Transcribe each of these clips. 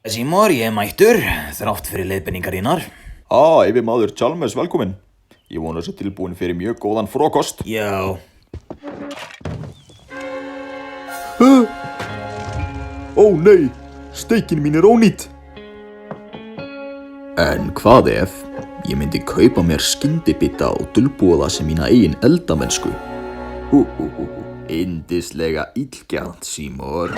Símor, ég mættur, þrátt fyrir leiðbeiningar þínar. Yfirmaður Chalmers, velkomin. Ég vona þess að tilbúin fyrir mjög góðan frokost. Já. Ó nei, steikin mín ónýt. En hvað ef ég myndi kaupa mér skyndibita og dulbúa það sem mína eigin eldamennsku? Yndislega illgjarnt, Símor.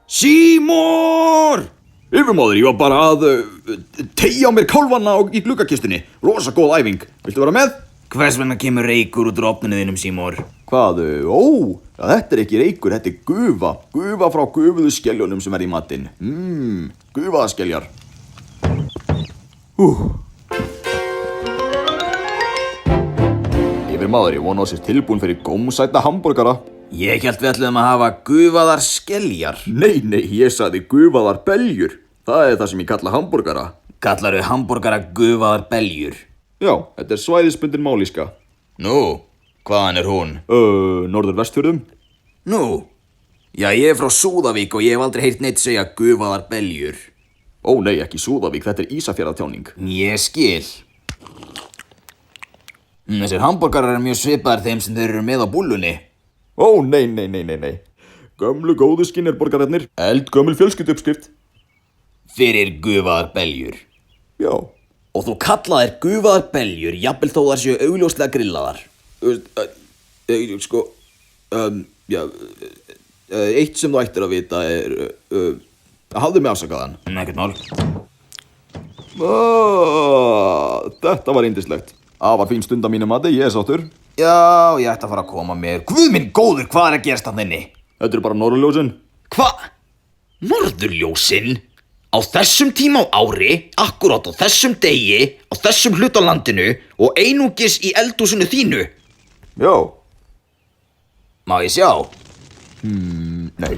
Símor! Yfirmaður, ég var bara að teygja á mér kálfana í gluggakistunni. Rosa góð æfing. Viltu vera með? Hvers vegna kemur reykur úr opninu þínum, Símor? Hvað? Þetta ekki reykur, þetta gufa. Gufa frá gufuðu skeljónum sem í matinn. Gufaða skeljar. Yfirmaður, ég vona á sér tilbúin fyrir gómsæta hamborgara. Ég hélt við ætluðum að hafa gufaðar skeljar. Nei, ég sagði gufaðar beljur. Það það sem ég kalla hamborgara. Kallarðu hamborgara gufaðar beljur? Já, þetta svæðisbundin málíska. Nú, hvaðan hún? Norður-Vestfjörðum. Nú, já, ég frá Súðavík og ég hef aldrei heyrt neitt segja gufaðar beljur. Ó nei, ekki Súðavík, þetta Ísafjarðartjáning. Ég skil. Þessir hamborgarar mjög svipaðar þeim sem þeir eru með á búllunni. Ó nei. Gömlu góðu skinnerborgararnir. Eldgömul fjölskylduuppskrift. Fyrir gufaðar beljur. Já. Og þú kallaðir gufaðar beljur, jafnvel þó þar séu augljóslega grillaðar. Eitt sem þú ættir að vita hafðu mig afsakaðan. Ekkert mál. Þetta var yndislegt. Afar fín stund að mínu mati, ég sáttur. Já, ég ætti að fara að koma mér. Guð minn góður, hvað að gerast þarna inni? Þetta bara norðurljósin. Hvað? Norðurljósin? Á þessum tíma á ári, akkurát á þessum degi, á þessum hlut á landinu og einungis í eldhúsinu þínu? Já. Má ég sjá? Nei.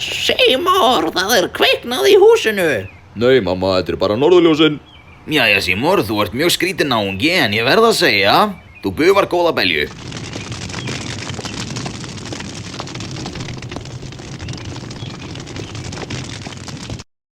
Símor, það kveiknað í húsinu. Nei, mamma, þetta bara norðurljósin. Jæja, Símor, þú ert mjög skrítinn náungi en ég verð að segja, þú bufar góða belju.